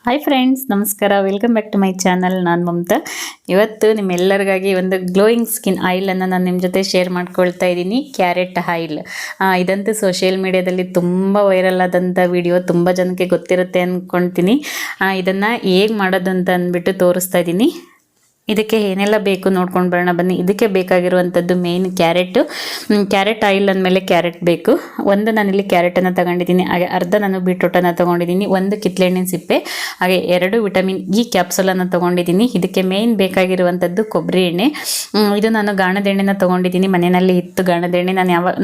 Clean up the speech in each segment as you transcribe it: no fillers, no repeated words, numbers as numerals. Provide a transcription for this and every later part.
Hi friends, ನಮಸ್ಕಾರ. Welcome back to my channel. ನಾನು ಮಮತಾ. ಇವತ್ತು ನಿಮ್ಮೆಲ್ಲರಿಗಾಗಿ ಒಂದು ಗ್ಲೋಯಿಂಗ್ ಸ್ಕಿನ್ ಆಯಿಲನ್ನು ನಾನು ನಿಮ್ಮ ಜೊತೆ ಶೇರ್ ಮಾಡ್ಕೊಳ್ತಾ ಇದ್ದೀನಿ. Carrot oil. ಇದಂತೂ ಸೋಷಿಯಲ್ ಮೀಡಿಯಾದಲ್ಲಿ ತುಂಬ ವೈರಲ್ ಆದಂಥ ವಿಡಿಯೋ, ತುಂಬ ಜನಕ್ಕೆ ಗೊತ್ತಿರುತ್ತೆ ಅಂದ್ಕೊಳ್ತೀನಿ. ಇದನ್ನು ಹೇಗೆ ಮಾಡೋದು ಅಂತ ಅಂದ್ಬಿಟ್ಟು ತೋರಿಸ್ತಾ ಇದ್ದೀನಿ. ಇದಕ್ಕೆ ಏನೆಲ್ಲ ಬೇಕು ನೋಡ್ಕೊಂಡು ಬರೋಣ ಬನ್ನಿ. ಇದಕ್ಕೆ ಬೇಕಾಗಿರುವಂಥದ್ದು ಮೇನ್ ಕ್ಯಾರೆಟ್ ಆಯಿಲ್ ಅಂದಮೇಲೆ ಕ್ಯಾರೆಟ್ ಬೇಕು. ನಾನಿಲ್ಲಿ ಕ್ಯಾರೆಟನ್ನು ತಗೊಂಡಿದ್ದೀನಿ, ಹಾಗೆ ಅರ್ಧ ನಾನು ಬೀಟ್ರೂಟನ್ನು ತೊಗೊಂಡಿದ್ದೀನಿ, ಒಂದು ಕಿತ್ತಳೆಹಣ್ಣಿನ ಸಿಪ್ಪೆ, ಹಾಗೆ 2 ವಿಟಮಿನ್ ಇ ಕ್ಯಾಪ್ಸೂಲನ್ನು ತೊಗೊಂಡಿದ್ದೀನಿ. ಇದಕ್ಕೆ ಮೇನ್ ಬೇಕಾಗಿರುವಂಥದ್ದು ಕೊಬ್ಬರಿ ಎಣ್ಣೆ. ಇದು ನಾನು ಗಾಣದ ಎಣ್ಣೆನ ತೊಗೊಂಡಿದ್ದೀನಿ. ಮನೆಯಲ್ಲಿ ಇತ್ತು ಗಾಣದ ಎಣ್ಣೆ.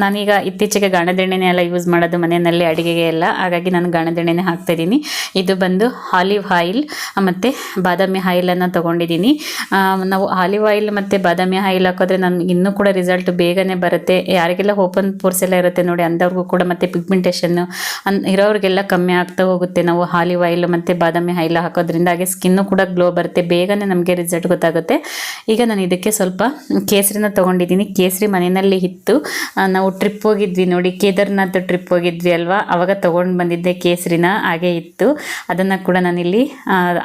ನಾನೀಗ ಇತ್ತೀಚೆಗೆ ಗಾಣದ ಎಣ್ಣೆನೇ ಎಲ್ಲ ಯೂಸ್ ಮಾಡೋದು ಮನೆಯಲ್ಲಿ ಅಡುಗೆಗೆ ಎಲ್ಲ, ಹಾಗಾಗಿ ನಾನು ಗಾಣದ ಎಣ್ಣೆನೇ ಹಾಕ್ತಾಯಿದ್ದೀನಿ. ಇದು ಬಂದು ಆಲಿವ್ ಆಯಿಲ್ ಮತ್ತು ಬಾದಾಮಿ ಆಯಿಲನ್ನು ತೊಗೊಂಡಿದ್ದೀನಿ. ನಾವು ಆಲಿವ್ ಆಯಿಲ್ ಮತ್ತು ಬಾದಾಮಿ ಆಯಿಲ್ ಹಾಕಿದ್ರೆ ನನಗೆ ಇನ್ನೂ ಕೂಡ ರಿಸಲ್ಟ್ ಬೇಗನೆ ಬರುತ್ತೆ. ಯಾರಿಗೆಲ್ಲ ಓಪನ್ ಪೋರ್ಸ್ ಎಲ್ಲ ಇರುತ್ತೆ ನೋಡಿ, ಅಂಥವ್ರಿಗೂ ಕೂಡ, ಮತ್ತು ಪಿಗ್ಮೆಂಟೇಷನ್ನು ಇರೋರಿಗೆಲ್ಲ ಕಮ್ಮಿ ಆಗ್ತಾ ಹೋಗುತ್ತೆ ನಾವು ಆಲಿವ್ ಆಯಿಲ್ ಮತ್ತು ಬಾದಾಮಿ ಆಯಿಲ್ ಹಾಕೋದ್ರಿಂದ. ಹಾಗೆ ಸ್ಕಿನ್ನು ಕೂಡ ಗ್ಲೋ ಬರುತ್ತೆ, ಬೇಗನೆ ನಮಗೆ ರಿಸಲ್ಟ್ ಗೊತ್ತಾಗುತ್ತೆ. ಈಗ ನಾನು ಇದಕ್ಕೆ ಸ್ವಲ್ಪ ಕೇಸರಿನ ತೊಗೊಂಡಿದ್ದೀನಿ. ಕೇಸರಿ ಮನೆಯಲ್ಲಿ ಇತ್ತು. ನಾವು ಟ್ರಿಪ್ ಹೋಗಿದ್ವಿ ನೋಡಿ, ಕೇದಾರ್ನಾಥ್ ಟ್ರಿಪ್ ಹೋಗಿದ್ವಿ ಅಲ್ವಾ, ಅವಾಗ ತೊಗೊಂಡು ಬಂದಿದ್ದೆ ಕೇಸರಿನ, ಹಾಗೆ ಇತ್ತು. ಅದನ್ನು ಕೂಡ ನಾನಿಲ್ಲಿ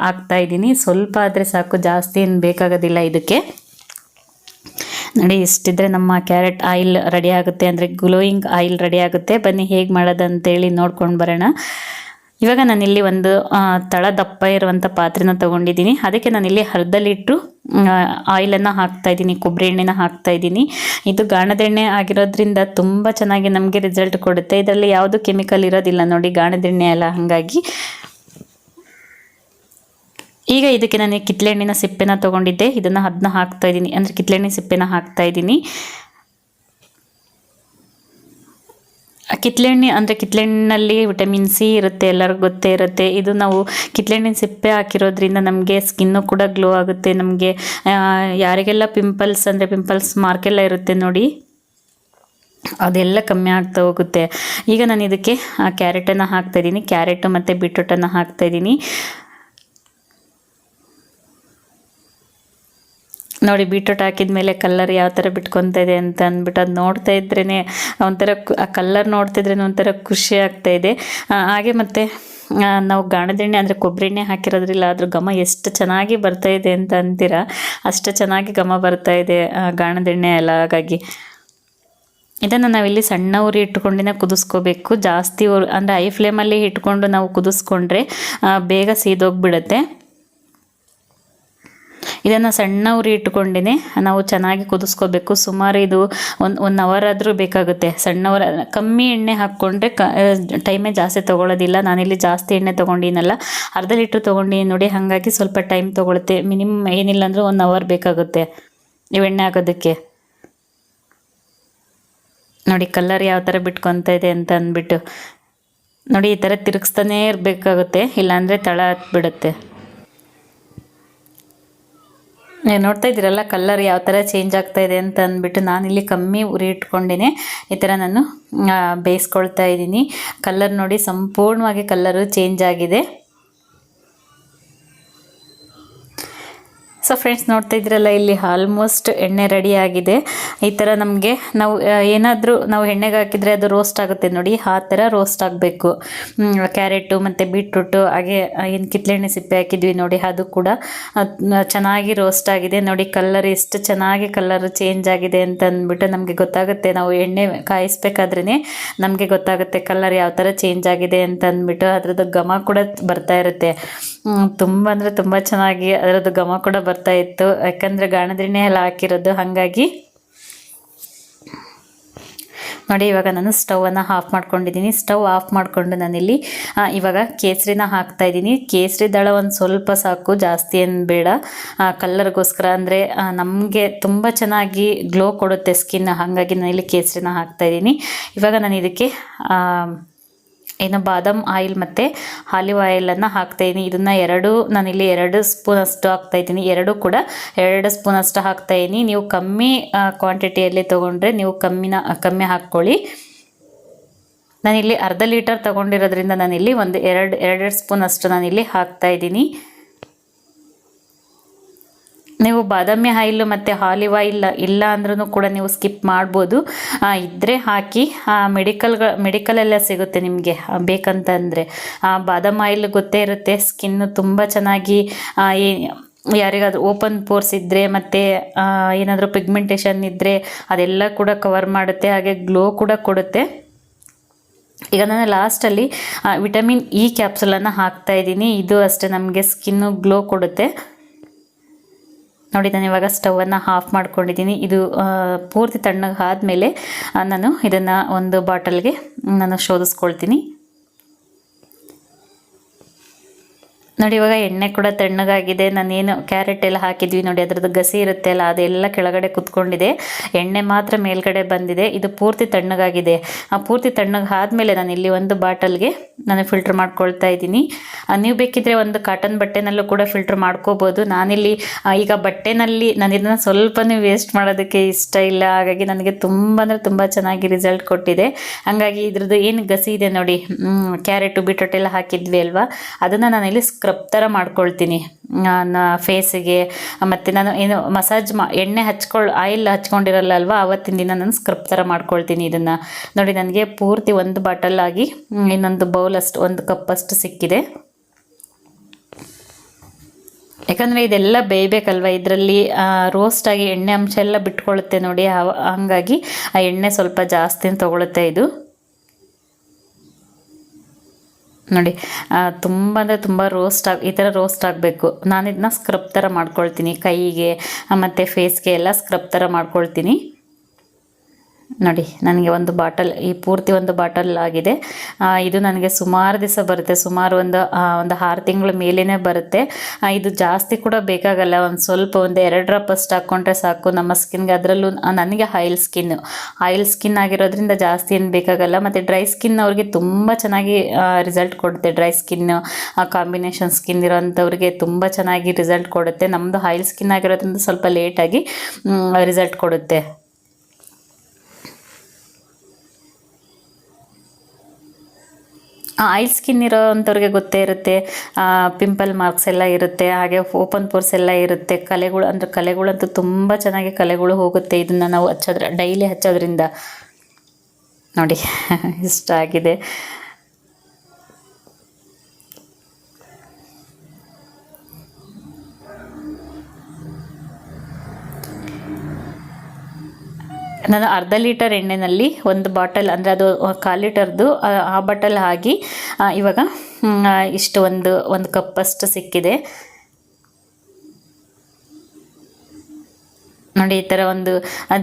ಹಾಕ್ತಾ ಇದ್ದೀನಿ. ಸ್ವಲ್ಪ ಆದರೆ ಸಾಕು, ಜಾಸ್ತಿ ಏನು ಬೇಕಾಗೋದಿಲ್ಲ ಇದಕ್ಕೆ. ನೋಡಿ, ಇಷ್ಟಿದ್ರೆ ನಮ್ಮ ಕ್ಯಾರೆಟ್ ಆಯಿಲ್ ರೆಡಿ ಆಗುತ್ತೆ, ಅಂದರೆ ಗ್ಲೋಯಿಂಗ್ ಆಯಿಲ್ ರೆಡಿ ಆಗುತ್ತೆ. ಬನ್ನಿ ಹೇಗೆ ಮಾಡೋದಂತೇಳಿ ನೋಡ್ಕೊಂಡು ಬರೋಣ. ಇವಾಗ ನಾನಿಲ್ಲಿ ಒಂದು ತಳ ದಪ್ಪ ಇರುವಂಥ ಪಾತ್ರೆನ ತೊಗೊಂಡಿದ್ದೀನಿ. ಅದಕ್ಕೆ ನಾನಿಲ್ಲಿ ಅರ್ಧ ಲೀಟ್ರು ಆಯಿಲನ್ನು ಹಾಕ್ತಾಯಿದ್ದೀನಿ, ಕೊಬ್ಬರಿ ಎಣ್ಣೆನ ಹಾಕ್ತಾಯಿದ್ದೀನಿ. ಇದು ಗಾಣದ ಎಣ್ಣೆ ಆಗಿರೋದ್ರಿಂದ ತುಂಬ ಚೆನ್ನಾಗಿ ನಮಗೆ ರಿಸಲ್ಟ್ ಕೊಡುತ್ತೆ. ಇದರಲ್ಲಿ ಯಾವುದು ಕೆಮಿಕಲ್ ಇರೋದಿಲ್ಲ ನೋಡಿ, ಗಾಣದ ಎಣ್ಣೆ ಅಲ್ಲ, ಹಾಗಾಗಿ. ಈಗ ಇದಕ್ಕೆ ನಾನು ಕಿತ್ತಳೆಹಣ್ಣಿನ ಸಿಪ್ಪೆನ ತೊಗೊಂಡಿದ್ದೆ, ಅದನ್ನ ಹಾಕ್ತಾಯಿದ್ದೀನಿ, ಅಂದರೆ ಕಿತ್ತಳೆಹಣ್ಣಿನ ಸಿಪ್ಪೆನ ಹಾಕ್ತಾಯಿದ್ದೀನಿ. ಕಿತ್ತಳೆಹಣ್ಣು ಅಂದರೆ ಕಿತ್ತಳೆಹಣ್ಣಲ್ಲಿ ವಿಟಮಿನ್ ಸಿ ಇರುತ್ತೆ, ಎಲ್ಲರಿಗೂ ಗೊತ್ತೇ ಇರುತ್ತೆ. ಇದು ನಾವು ಕಿತ್ತಳೆಹಣ್ಣಿನ ಸಿಪ್ಪೆ ಹಾಕಿರೋದ್ರಿಂದ ನಮಗೆ ಸ್ಕಿನ್ನು ಕೂಡ ಗ್ಲೋ ಆಗುತ್ತೆ. ನಮಗೆ ಯಾರಿಗೆಲ್ಲ ಪಿಂಪಲ್ಸ್ ಮಾರ್ಕೆಲ್ಲ ಇರುತ್ತೆ ನೋಡಿ, ಅದೆಲ್ಲ ಕಮ್ಮಿ ಆಗ್ತಾ ಹೋಗುತ್ತೆ. ಈಗ ನಾನು ಇದಕ್ಕೆ ಕ್ಯಾರೆಟನ್ನು ಹಾಕ್ತಾಯಿದ್ದೀನಿ, ಕ್ಯಾರೆಟು ಮತ್ತು ಬೀಟ್ರೂಟನ್ನು ಹಾಕ್ತಾಯಿದ್ದೀನಿ. ನೋಡಿ, ಬೀಟ್ರೂಟ್ ಹಾಕಿದ ಮೇಲೆ ಕಲ್ಲರ್ ಯಾವ ಥರ ಬಿಟ್ಕೊತಾ ಇದೆ ಅಂತ ಅಂದ್ಬಿಟ್ಟು ಅದು ನೋಡ್ತಾ ಇದ್ರೇ ಒಂಥರ, ಆ ಕಲ್ಲರ್ ನೋಡ್ತಿದ್ರೇ ಒಂಥರ ಖುಷಿ ಆಗ್ತಾಯಿದೆ. ಹಾಗೆ ಮತ್ತು ನಾವು ಗಾಣದ ಎಣ್ಣೆ ಅಂದರೆ ಕೊಬ್ಬರಿ ಎಣ್ಣೆ ಹಾಕಿರೋದ್ರಿಲ್ಲ, ಅದ್ರ ಘಮ ಎಷ್ಟು ಚೆನ್ನಾಗಿ ಬರ್ತಾಯಿದೆ ಅಂತ ಅಂತೀರಾ, ಅಷ್ಟು ಚೆನ್ನಾಗಿ ಘಮ ಬರ್ತಾಯಿದೆ ಗಾಣದ ಎಣ್ಣೆ ಎಲ್ಲ. ಹಾಗಾಗಿ ಇದನ್ನು ನಾವಿಲ್ಲಿ ಸಣ್ಣ ಉರಿ ಇಟ್ಕೊಂಡಿನ ಕುದಿಸ್ಕೋಬೇಕು. ಜಾಸ್ತಿ ಅಂದರೆ ಹೈ ಫ್ಲೇಮಲ್ಲಿ ಇಟ್ಕೊಂಡು ನಾವು ಕುದಿಸ್ಕೊಂಡ್ರೆ ಬೇಗ ಸೀದೋಗಿಬಿಡುತ್ತೆ. ಇದನ್ನು ಸಣ್ಣ ಉರಿ ಇಟ್ಕೊಂಡೇ ನಾವು ಚೆನ್ನಾಗಿ ಕುದಿಸ್ಕೋಬೇಕು. ಸುಮಾರು ಇದು ಒನ್ ಅವರ್ ಆದರೂ ಬೇಕಾಗುತ್ತೆ. ಕಮ್ಮಿ ಎಣ್ಣೆ ಹಾಕ್ಕೊಂಡ್ರೆ ಟೈಮೇ ಜಾಸ್ತಿ ತೊಗೊಳ್ಳೋದಿಲ್ಲ. ನಾನಿಲ್ಲಿ ಜಾಸ್ತಿ ಎಣ್ಣೆ ತೊಗೊಂಡಿನಲ್ಲ, ಅರ್ಧ ಲೀಟ್ರ್ ತೊಗೊಂಡಿನಿ ನೋಡಿ, ಹಾಗಾಗಿ ಸ್ವಲ್ಪ ಟೈಮ್ ತೊಗೊಳುತ್ತೆ. ಮಿನಿಮಮ್ ಏನಿಲ್ಲ ಅಂದರೆ 1 ಅವರ್ ಬೇಕಾಗುತ್ತೆ ಇವು ಎಣ್ಣೆ ಹಾಕೋದಕ್ಕೆ. ನೋಡಿ ಕಲ್ಲರ್ ಯಾವ ಥರ ಬಿಟ್ಕೊತಾ ಇದೆ ಅಂತ ಅಂದ್ಬಿಟ್ಟು. ನೋಡಿ, ಈ ಥರ ತಿರುಗಿಸ್ತಾನೇ ಇರಬೇಕಾಗುತ್ತೆ, ಇಲ್ಲಾಂದರೆ ತಳ ಹತ್ಬಿಡುತ್ತೆ. ನೋಡ್ತಾ ಇದ್ದೀರಲ್ಲ ಕಲ್ಲರ್ ಯಾವ ಥರ ಚೇಂಜ್ ಆಗ್ತಾ ಇದೆ ಅಂತ ಅಂದ್ಬಿಟ್ಟು, ನಾನಿಲ್ಲಿ ಕಮ್ಮಿ ಉರಿ ಇಟ್ಕೊಂಡೇ ಈ ಥರ ನಾನು ಬೇಯಿಸ್ಕೊಳ್ತಾ ಇದ್ದೀನಿ. ಕಲ್ಲರ್ ನೋಡಿ, ಸಂಪೂರ್ಣವಾಗಿ ಕಲ್ಲರು ಚೇಂಜ್ ಆಗಿದೆ. ಸೊ ಫ್ರೆಂಡ್ಸ್, ನೋಡ್ತಾ ಇದ್ರಲ್ಲ, ಇಲ್ಲಿ ಆಲ್ಮೋಸ್ಟ್ ಎಣ್ಣೆ ರೆಡಿ ಆಗಿದೆ. ಈ ಥರ ನಮಗೆ ನಾವು ಎಣ್ಣೆಗೆ ಹಾಕಿದರೆ ಅದು ರೋಸ್ಟ್ ಆಗುತ್ತೆ ನೋಡಿ, ಆ ಥರ ರೋಸ್ಟ್ ಆಗಬೇಕು. ಕ್ಯಾರೆಟು ಮತ್ತು ಬೀಟ್ರೂಟು, ಹಾಗೆ ಏನು ಕಿತ್ತಳೆಹಣ್ಣೆ ಸಿಪ್ಪೆ ಹಾಕಿದ್ವಿ ನೋಡಿ, ಅದು ಕೂಡ ಚೆನ್ನಾಗಿ ರೋಸ್ಟ್ ಆಗಿದೆ. ನೋಡಿ ಕಲ್ಲರ್ ಎಷ್ಟು ಚೆನ್ನಾಗಿ ಕಲ್ಲರ್ ಚೇಂಜ್ ಆಗಿದೆ ಅಂತ ಅಂದ್ಬಿಟ್ಟು ನಮಗೆ ಗೊತ್ತಾಗುತ್ತೆ. ನಾವು ಎಣ್ಣೆ ಕಾಯಿಸ್ಬೇಕಾದ್ರೇ ನಮಗೆ ಗೊತ್ತಾಗುತ್ತೆ ಕಲ್ಲರ್ ಯಾವ ಥರ ಚೇಂಜ್ ಆಗಿದೆ ಅಂತ ಅಂದ್ಬಿಟ್ಟು. ಅದರದ್ದು ಘಮ ಕೂಡ ಬರ್ತಾ ಇರುತ್ತೆ, ತುಂಬ ಅಂದರೆ ತುಂಬ ಚೆನ್ನಾಗಿ ಅದರದ್ದು ಘಮ ಕೂಡ ಬರ್ತಾ ಇತ್ತು, ಯಾಕಂದರೆ ಗಾಣದ ಎಣ್ಣೆ ಎಲ್ಲ ಹಾಕಿರೋದು, ಹಾಗಾಗಿ. ನೋಡಿ, ಇವಾಗ ನಾನು ಸ್ಟವನ್ನು ಆಫ್ ಮಾಡ್ಕೊಂಡಿದ್ದೀನಿ. ಸ್ಟವ್ ಆಫ್ ಮಾಡಿಕೊಂಡು ನಾನಿಲ್ಲಿ ಇವಾಗ ಕೇಸರಿನ ಹಾಕ್ತಾಯಿದ್ದೀನಿ. ಕೇಸರಿ ದಳ ಒಂದು ಸ್ವಲ್ಪ ಸಾಕು, ಜಾಸ್ತಿ ಏನು ಬೇಡ. ಕಲ್ಲರ್ಗೋಸ್ಕರ, ಅಂದರೆ ನಮಗೆ ತುಂಬ ಚೆನ್ನಾಗಿ ಗ್ಲೋ ಕೊಡುತ್ತೆ ಸ್ಕಿನ್, ಹಾಗಾಗಿ ನಾನಿಲ್ಲಿ ಕೇಸರಿನ ಹಾಕ್ತಾಯಿದ್ದೀನಿ. ಇವಾಗ ನಾನು ಇದಕ್ಕೆ ಬಾದಾಮ್ ಆಯಿಲ್ ಮತ್ತು ಆಲಿವ್ ಆಯಿಲನ್ನು ಹಾಕ್ತಾಯಿದ್ದೀನಿ. ನಾನಿಲ್ಲಿ 2 ಸ್ಪೂನಷ್ಟು ಹಾಕ್ತಾಯಿದ್ದೀನಿ. ಕೂಡ 2 ಸ್ಪೂನಷ್ಟು ಹಾಕ್ತಾಯಿದ್ದೀನಿ. ನೀವು ಕಮ್ಮಿ ಕ್ವಾಂಟಿಟಿಯಲ್ಲಿ ತೊಗೊಂಡ್ರೆ ನೀವು ಕಮ್ಮಿ ಹಾಕ್ಕೊಳ್ಳಿ. ನಾನಿಲ್ಲಿ ಅರ್ಧ ಲೀಟರ್ ತೊಗೊಂಡಿರೋದ್ರಿಂದ ನಾನಿಲ್ಲಿ ಒಂದು 2 ಸ್ಪೂನಷ್ಟು ನಾನಿಲ್ಲಿ ಹಾಕ್ತಾಯಿದ್ದೀನಿ. ನೀವು ಬಾದಾಮಿ ಆಯಿಲ್ ಮತ್ತು ಆಲಿವ್ ಆಯಿಲ್ ಇಲ್ಲ ಅಂದ್ರೂ ಕೂಡ ನೀವು ಸ್ಕಿಪ್ ಮಾಡ್ಬೋದು. ಇದ್ದರೆ ಹಾಕಿ. ಮೆಡಿಕಲೆಲ್ಲ ಸಿಗುತ್ತೆ ನಿಮಗೆ ಬೇಕಂತಂದರೆ. ಬಾದಾಮಿ ಆಯಿಲ್ ಗೊತ್ತೇ ಇರುತ್ತೆ, ಸ್ಕಿನ್ನು ತುಂಬ ಚೆನ್ನಾಗಿ ಯಾರಿಗಾದ್ರೂ ಓಪನ್ ಪೋರ್ಸ್ ಇದ್ದರೆ ಮತ್ತು ಏನಾದರೂ ಪಿಗ್ಮೆಂಟೇಷನ್ ಇದ್ದರೆ ಅದೆಲ್ಲ ಕೂಡ ಕವರ್ ಮಾಡುತ್ತೆ, ಹಾಗೆ ಗ್ಲೋ ಕೂಡ ಕೊಡುತ್ತೆ. ಈಗ ನಾನು ಲಾಸ್ಟಲ್ಲಿ ವಿಟಮಿನ್ ಇ ಕ್ಯಾಪ್ಸುಲನ್ನು ಹಾಕ್ತಾಯಿದ್ದೀನಿ. ಇದು ಅಷ್ಟೇ ನಮಗೆ ಸ್ಕಿನ್ನು ಗ್ಲೋ ಕೊಡುತ್ತೆ. ನೋಡಿ, ನಾನು ಇವಾಗ ಸ್ಟವನ್ನು ಆಫ್ ಮಾಡ್ಕೊಂಡಿದ್ದೀನಿ. ಇದು ಪೂರ್ತಿ ತಣ್ಣಗೆ ಆದಮೇಲೆ ನಾನು ಇದನ್ನು ಒಂದು ಬಾಟಲ್ಗೆ ನಾನು ಶೋಧಿಸ್ಕೊಳ್ತೀನಿ. ನೋಡಿ, ಇವಾಗ ಎಣ್ಣೆ ಕೂಡ ತಣ್ಣಗಾಗಿದೆ. ನಾನೇನು ಕ್ಯಾರೆಟ್ ಎಲ್ಲ ಹಾಕಿದ್ವಿ ನೋಡಿ, ಅದರದ್ದು ಗಸಿ ಇರುತ್ತೆ ಅಲ್ಲ, ಅದೆಲ್ಲ ಕೆಳಗಡೆ ಕುತ್ಕೊಂಡಿದೆ, ಎಣ್ಣೆ ಮಾತ್ರ ಮೇಲ್ಗಡೆ ಬಂದಿದೆ. ಇದು ಪೂರ್ತಿ ತಣ್ಣಗಾಗಿದೆ. ಪೂರ್ತಿ ತಣ್ಣಗೆ ಆದಮೇಲೆ ನಾನು ಇಲ್ಲಿ ಒಂದು ಬಾಟಲ್ಗೆ ನಾನು ಫಿಲ್ಟ್ರ್ ಮಾಡ್ಕೊಳ್ತಾ ಇದ್ದೀನಿ. ನೀವು ಬೇಕಿದ್ರೆ ಒಂದು ಕಾಟನ್ ಬಟ್ಟೆನಲ್ಲೂ ಕೂಡ ಫಿಲ್ಟ್ರ್ ಮಾಡ್ಕೋಬೋದು. ನಾನಿಲ್ಲಿ ಈಗ ಬಟ್ಟೆನಲ್ಲಿ ನಾನು ಇದನ್ನು ಸ್ವಲ್ಪನೂ ವೇಸ್ಟ್ ಮಾಡೋದಕ್ಕೆ ಇಷ್ಟ ಇಲ್ಲ, ಹಾಗಾಗಿ ನನಗೆ ತುಂಬ ಅಂದರೆ ತುಂಬ ಚೆನ್ನಾಗಿ ರಿಸಲ್ಟ್ ಕೊಟ್ಟಿದೆ. ಹಾಗಾಗಿ ಇದ್ರದ್ದು ಏನು ಗಸಿ ಇದೆ ನೋಡಿ, ಕ್ಯಾರೆಟು ಬೀಟ್ರೋಟ್ ಎಲ್ಲ ಹಾಕಿದ್ವಿ ಅಲ್ವಾ, ಅದನ್ನು ನಾನಿಲ್ಲಿ ಸ್ಕ್ರಬ್ ಥರ ಮಾಡ್ಕೊಳ್ತೀನಿ ಫೇಸಿಗೆ. ಮತ್ತು ನಾನು ಏನು ಎಣ್ಣೆ ಆಯಿಲ್ ಹಚ್ಕೊಂಡಿರಲ್ಲ ಅಲ್ವಾ, ಆವತ್ತಿನ ದಿನ ನಾನು ಸ್ಕ್ರಬ್ ಥರ ಮಾಡ್ಕೊಳ್ತೀನಿ ಇದನ್ನು. ನೋಡಿ, ನನಗೆ ಪೂರ್ತಿ ಒಂದು ಬಾಟಲ್ ಆಗಿ ಇನ್ನೊಂದು ಬೌಲಷ್ಟು, ಒಂದು ಕಪ್ಪಷ್ಟು ಸಿಕ್ಕಿದೆ. ಯಾಕಂದರೆ ಇದೆಲ್ಲ ಬೇಯಬೇಕಲ್ವ, ಇದರಲ್ಲಿ ರೋಸ್ಟಾಗಿ ಎಣ್ಣೆ ಅಂಶ ಎಲ್ಲ ಬಿಟ್ಕೊಳ್ಳುತ್ತೆ ನೋಡಿ, ಹಂಗಾಗಿ ಆ ಎಣ್ಣೆ ಸ್ವಲ್ಪ ಜಾಸ್ತಿ ತೊಗೊಳುತ್ತೆ ಇದು. ನೋಡಿ, ತುಂಬ ಅಂದರೆ ತುಂಬ ಈ ಥರ ರೋಸ್ಟ್ ಆಗಬೇಕು. ನಾನು ಇದನ್ನ ಸ್ಕ್ರಬ್ ಥರ ಮಾಡ್ಕೊಳ್ತೀನಿ, ಕೈಗೆ ಮತ್ತು ಫೇಸ್ಗೆ ಎಲ್ಲ ಸ್ಕ್ರಬ್ ಥರ ಮಾಡ್ಕೊಳ್ತೀನಿ. ನೋಡಿ, ನನಗೆ ಒಂದು ಬಾಟಲ್, ಈ ಪೂರ್ತಿ ಒಂದು ಬಾಟಲ್ ಆಗಿದೆ. ಇದು ನನಗೆ ಸುಮಾರು ದಿವಸ ಬರುತ್ತೆ, ಸುಮಾರು ಒಂದು 6 ತಿಂಗಳ ಮೇಲೇ ಬರುತ್ತೆ. ಇದು ಜಾಸ್ತಿ ಕೂಡ ಬೇಕಾಗಲ್ಲ, ಒಂದು ಸ್ವಲ್ಪ ಒಂದು 2 ಡ್ರಾಪ್ ಅಷ್ಟು ಹಾಕ್ಕೊಂಡ್ರೆ ಸಾಕು ನಮ್ಮ ಸ್ಕಿನ್ಗೆ. ಅದರಲ್ಲೂ ನನಗೆ ಆಯಿಲ್ ಸ್ಕಿನ್ ಆಗಿರೋದ್ರಿಂದ ಜಾಸ್ತಿ ಏನು ಬೇಕಾಗಲ್ಲ. ಮತ್ತು ಡ್ರೈ ಸ್ಕಿನ್ ಅವ್ರಿಗೆ ತುಂಬ ಚೆನ್ನಾಗಿ ರಿಸಲ್ಟ್ ಕೊಡುತ್ತೆ. ಡ್ರೈ ಸ್ಕಿನ್, ಕಾಂಬಿನೇಷನ್ ಸ್ಕಿನ್ ಇರೋಂಥವ್ರಿಗೆ ತುಂಬ ಚೆನ್ನಾಗಿ ರಿಸಲ್ಟ್ ಕೊಡುತ್ತೆ. ನಮ್ಮದು ಆಯಿಲ್ ಸ್ಕಿನ್ ಆಗಿರೋದ್ರಿಂದ ಸ್ವಲ್ಪ ಲೇಟಾಗಿ ರಿಸಲ್ಟ್ ಕೊಡುತ್ತೆ. ಆಯಿಲ್ ಸ್ಕಿನ್ ಇರೋ ಅಂಥವ್ರಿಗೆ ಗೊತ್ತೇ ಇರುತ್ತೆ, ಪಿಂಪಲ್ ಮಾರ್ಕ್ಸ್ ಎಲ್ಲ ಇರುತ್ತೆ, ಹಾಗೆ ಓಪನ್ ಪೋರ್ಸ್ ಎಲ್ಲ ಇರುತ್ತೆ. ಕಲೆಗಳಂತೂ ತುಂಬ ಚೆನ್ನಾಗಿ ಕಲೆಗಳು ಹೋಗುತ್ತೆ ಇದನ್ನು ನಾವು ಡೈಲಿ ಹಚ್ಚೋದ್ರಿಂದ. ನೋಡಿ, ಇಷ್ಟ ಆಗಿದೆ. ನಾನು ಅರ್ಧ ಲೀಟರ್ ಎಣ್ಣೆಯಲ್ಲಿ ಒಂದು ಬಾಟಲ್, ಅಂದರೆ ಅದು 1/4 ಲೀಟರ್ದು ಆ ಬಾಟಲ್ ಹಾಕಿ ಇವಾಗ ಇಷ್ಟು ಒಂದು ಕಪ್ಪಷ್ಟು ಸಿಕ್ಕಿದೆ. ನೋಡಿ, ಈ ಥರ ಒಂದು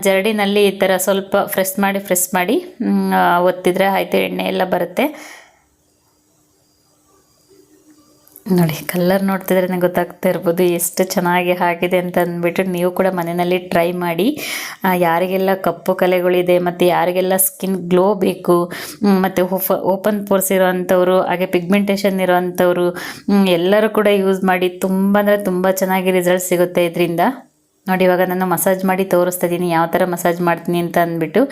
ಜರಡಿನಲ್ಲಿ ಈ ಥರ ಸ್ವಲ್ಪ ಪ್ರೆಸ್ ಮಾಡಿ ಒತ್ತಿದ್ರೆ ಆಯಿತು, ಎಣ್ಣೆ ಎಲ್ಲ ಬರುತ್ತೆ. ನೋಡಿ, ಕಲರ್ ನೋಡ್ತಿದ್ರೆ ನನಗೆ ಗೊತ್ತಾಗ್ತಾ ಇರ್ಬೋದು ಎಷ್ಟು ಚೆನ್ನಾಗಿ ಆಗಿದೆ ಅಂತ ಅಂದ್ಬಿಟ್ಟು. ನೀವು ಕೂಡ ಮನೆಯಲ್ಲಿ ಟ್ರೈ ಮಾಡಿ. ಯಾರಿಗೆಲ್ಲ ಕಪ್ಪು ಕಲೆಗಳಿದೆ ಮತ್ತು ಯಾರಿಗೆಲ್ಲ ಸ್ಕಿನ್ ಗ್ಲೋ ಬೇಕು ಮತ್ತು ಓಪನ್ ಪೋರ್ಸ್ ಇರೋವಂಥವ್ರು, ಹಾಗೆ ಪಿಗ್ಮೆಂಟೇಷನ್ ಇರೋವಂಥವ್ರು ಎಲ್ಲರೂ ಕೂಡ ಯೂಸ್ ಮಾಡಿ. ತುಂಬ ಅಂದರೆ ತುಂಬ ಚೆನ್ನಾಗಿ ರಿಸಲ್ಟ್ ಸಿಗುತ್ತೆ ಇದರಿಂದ. ನೋಡಿ, ಇವಾಗ ನಾನು ಮಸಾಜ್ ಮಾಡಿ ತೋರಿಸ್ತಾ ಇದ್ದೀನಿ ಯಾವ ಥರ ಮಸಾಜ್ ಮಾಡ್ತೀನಿ ಅಂತ ಅಂದ್ಬಿಟ್ಟು.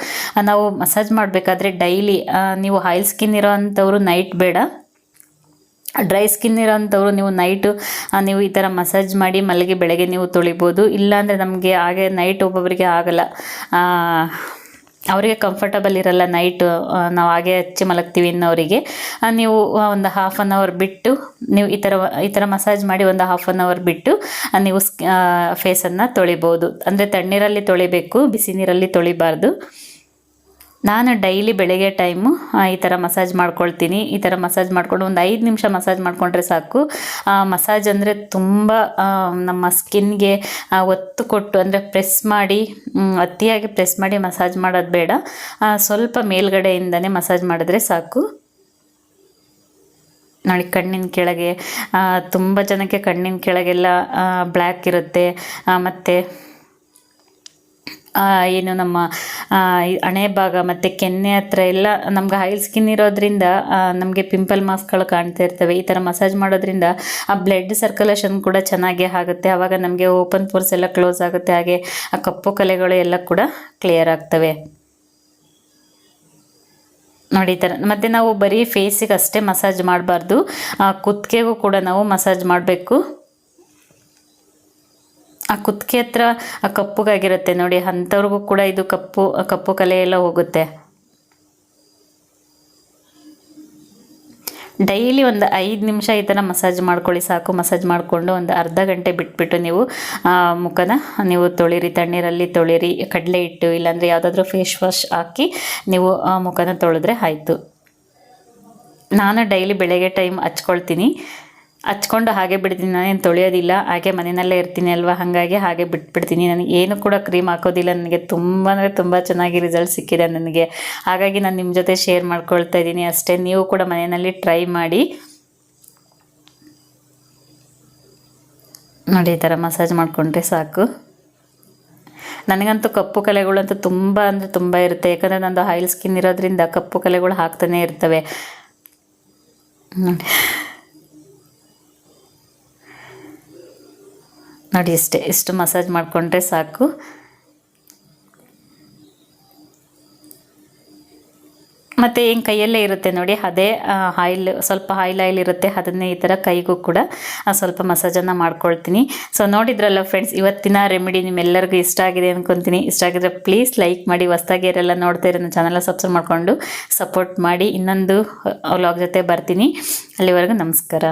ನಾವು ಮಸಾಜ್ ಮಾಡಬೇಕಾದ್ರೆ ಡೈಲಿ, ನೀವು ಆಯಿಲ್ ಸ್ಕಿನ್ ಇರೋ ಅಂಥವ್ರು ನೈಟ್ ಬೇಡ, ಡ್ರೈ ಸ್ಕಿನ್ ಇರೋಂಥವ್ರು ನೀವು ನೈಟು ನೀವು ಈ ಥರ ಮಸಾಜ್ ಮಾಡಿ ಮಲಗಿ ಬೆಳಗ್ಗೆ ನೀವು ತೊಳಿಬೋದು. ಇಲ್ಲಾಂದರೆ ನಮಗೆ ಹಾಗೆ ನೈಟ್ ಒಬ್ಬೊಬ್ಬರಿಗೆ ಆಗಲ್ಲ, ಅವರಿಗೆ ಕಂಫರ್ಟಬಲ್ ಇರಲ್ಲ ನೈಟು ನಾವು ಹಾಗೆ ಹಚ್ಚಿ ಮಲಗ್ತೀವಿ ಅನ್ನೋರಿಗೆ. ನೀವು ಒಂದು 1/2 ಅವರ್ ಬಿಟ್ಟು ನೀವು ಈ ಥರ ಮಸಾಜ್ ಮಾಡಿ ಒಂದು 1/2 ಅವರ್ ಬಿಟ್ಟು ನೀವು ಫೇಸನ್ನು ತೊಳಿಬೋದು. ಅಂದರೆ ತಣ್ಣೀರಲ್ಲಿ ತೊಳಿಬೇಕು, ಬಿಸಿ ನೀರಲ್ಲಿ ತೊಳಿಬಾರ್ದು. ನಾನು ಡೈಲಿ ಬೆಳಗ್ಗೆ ಟೈಮು ಈ ಥರ ಮಸಾಜ್ ಮಾಡ್ಕೊಳ್ತೀನಿ. ಈ ಥರ ಮಸಾಜ್ ಮಾಡಿಕೊಂಡು ಒಂದು 5 ನಿಮಿಷ ಮಸಾಜ್ ಮಾಡಿಕೊಂಡ್ರೆ ಸಾಕು. ಮಸಾಜ್ ಅಂದರೆ ತುಂಬ ನಮ್ಮ ಸ್ಕಿನ್ಗೆ ಒತ್ತು ಕೊಟ್ಟು, ಅಂದರೆ ಪ್ರೆಸ್ ಮಾಡಿ, ಅತಿಯಾಗಿ ಪ್ರೆಸ್ ಮಾಡಿ ಮಸಾಜ್ ಮಾಡೋದು ಬೇಡ, ಸ್ವಲ್ಪ ಮೇಲ್ಗಡೆಯಿಂದನೇ ಮಸಾಜ್ ಮಾಡಿದ್ರೆ ಸಾಕು. ನೋಡಿ, ಕಣ್ಣಿನ ಕೆಳಗೆ ತುಂಬ ಜನಕ್ಕೆ ಕಣ್ಣಿನ ಕೆಳಗೆಲ್ಲ ಬ್ಲ್ಯಾಕ್ ಇರುತ್ತೆ, ಮತ್ತು ಏನು ನಮ್ಮ ಹಣೆ ಭಾಗ ಮತ್ತು ಕೆನ್ನೆ ಹತ್ರ ಎಲ್ಲ ನಮ್ಗೆ ಆಯಿಲ್ ಸ್ಕಿನ್ ಇರೋದ್ರಿಂದ ನಮಗೆ ಪಿಂಪಲ್ ಮಾರ್ಕ್ಸ್ಗಳು ಕಾಣ್ತಾ ಇರ್ತವೆ. ಈ ಥರ ಮಸಾಜ್ ಮಾಡೋದ್ರಿಂದ ಆ ಬ್ಲಡ್ ಸರ್ಕ್ಯುಲೇಷನ್ ಕೂಡ ಚೆನ್ನಾಗೇ ಆಗುತ್ತೆ. ಆವಾಗ ನಮಗೆ ಓಪನ್ ಪೋರ್ಸ್ ಎಲ್ಲ ಕ್ಲೋಸ್ ಆಗುತ್ತೆ, ಹಾಗೆ ಆ ಕಪ್ಪು ಕಲೆಗಳು ಎಲ್ಲ ಕೂಡ ಕ್ಲಿಯರ್ ಆಗ್ತವೆ. ನೋಡಿ, ಈ ಥರ. ಮತ್ತು ನಾವು ಬರೀ ಫೇಸಿಗೆ ಅಷ್ಟೇ ಮಸಾಜ್ ಮಾಡಬಾರ್ದು, ಕುತ್ತಿಗೆಗೂ ಕೂಡ ನಾವು ಮಸಾಜ್ ಮಾಡಬೇಕು. ಆ ಕುತ್ತಿಗೆ ಹತ್ರ ಆ ಕಪ್ಪುಗಾಗಿರುತ್ತೆ ನೋಡಿ, ಅಂಥವ್ರಿಗೂ ಕೂಡ ಇದು ಕಪ್ಪು ಕಲೆ ಎಲ್ಲ ಹೋಗುತ್ತೆ. ಡೈಲಿ ಒಂದು 5 ನಿಮಿಷ ಈ ಥರ ಮಸಾಜ್ ಮಾಡ್ಕೊಳ್ಳಿ ಸಾಕು. ಮಸಾಜ್ ಮಾಡಿಕೊಂಡು ಒಂದು ಅರ್ಧ ಗಂಟೆ ಬಿಟ್ಬಿಟ್ಟು ನೀವು ಮುಖನ ನೀವು ತೊಳಿರಿ, ತಣ್ಣೀರಲ್ಲಿ ತೊಳಿರಿ, ಕಡಲೆ ಹಿಟ್ಟು ಇಲ್ಲಾಂದರೆ ಯಾವುದಾದ್ರೂ ಫೇಸ್ ವಾಶ್ ಹಾಕಿ ನೀವು ಮುಖನ ತೊಳೆದ್ರೆ ಆಯಿತು. ನಾನು ಡೈಲಿ ಬೆಳಗ್ಗೆ ಟೈಮ್ ಹಚ್ಕೊಳ್ತೀನಿ, ಹಚ್ಕೊಂಡು ಹಾಗೆ ಬಿಡ್ತೀನಿ. ನಾನೇನು ತೊಳೆಯೋದಿಲ್ಲ, ಹಾಗೆ ಮನೆಯಲ್ಲೇ ಇರ್ತೀನಿ ಅಲ್ವಾ, ಹಾಗಾಗಿ ಹಾಗೆ ಬಿಟ್ಬಿಡ್ತೀನಿ. ನನಗೆ ಏನು ಕೂಡ ಕ್ರೀಮ್ ಹಾಕೋದಿಲ್ಲ. ನನಗೆ ತುಂಬ ಅಂದರೆ ತುಂಬ ಚೆನ್ನಾಗಿ ರಿಸಲ್ಟ್ ಸಿಕ್ಕಿದೆ ನನಗೆ. ಹಾಗಾಗಿ ನಾನು ನಿಮ್ಮ ಜೊತೆ ಶೇರ್ ಮಾಡ್ಕೊಳ್ತಾ ಇದ್ದೀನಿ ಅಷ್ಟೇ. ನೀವು ಕೂಡ ಮನೆಯಲ್ಲಿ ಟ್ರೈ ಮಾಡಿ ನೋಡಿ. ಈ ಥರ ಮಸಾಜ್ ಮಾಡಿಕೊಂಡ್ರೆ ಸಾಕು. ನನಗಂತೂ ಕಪ್ಪು ಕಲೆಗಳಂತೂ ತುಂಬ ಅಂದರೆ ತುಂಬ ಇರುತ್ತೆ, ಯಾಕಂದರೆ ನಂದು ಆಯಿಲ್ ಸ್ಕಿನ್ ಇರೋದ್ರಿಂದ ಕಪ್ಪು ಕಲೆಗಳು ಹಾಕ್ತಾನೆ ಇರ್ತವೆ. ನೋಡಿ ಇಷ್ಟು ಮಸಾಜ್ ಮಾಡಿಕೊಂಡ್ರೆ ಸಾಕು. ಮತ್ತು ಏನು ಕೈಯಲ್ಲೇ ಇರುತ್ತೆ ನೋಡಿ, ಅದೇ ಆಯಿಲ್, ಸ್ವಲ್ಪ ಆಯಿಲ್ ಇರುತ್ತೆ, ಅದನ್ನೇ ಈ ಥರ ಕೈಗೂ ಕೂಡ ಸ್ವಲ್ಪ ಮಸಾಜನ್ನು ಮಾಡ್ಕೊಳ್ತೀನಿ. ಸೊ ನೋಡಿದ್ರಲ್ಲ ಫ್ರೆಂಡ್ಸ್, ಇವತ್ತಿನ ರೆಮಿಡಿ ನಿಮ್ಮೆಲ್ಲರಿಗೂ ಇಷ್ಟ ಆಗಿದೆ ಅಂದ್ಕೊತೀನಿ. ಇಷ್ಟ ಆಗಿದ್ರೆ ಪ್ಲೀಸ್ ಲೈಕ್ ಮಾಡಿ, ಹೊಸ್ದಾಗಿ ಯಾರೆಲ್ಲ ನೋಡ್ತಾ ಇರೋ ನನ್ನ ಚಾನಲ್ನ ಸಬ್ಸ್ಕ್ರೈಬ್ ಮಾಡಿಕೊಂಡು ಸಪೋರ್ಟ್ ಮಾಡಿ. ಇನ್ನೊಂದು ವ್ಲಾಗ್ ಜೊತೆ ಬರ್ತೀನಿ. ಅಲ್ಲಿವರೆಗೂ ನಮಸ್ಕಾರ.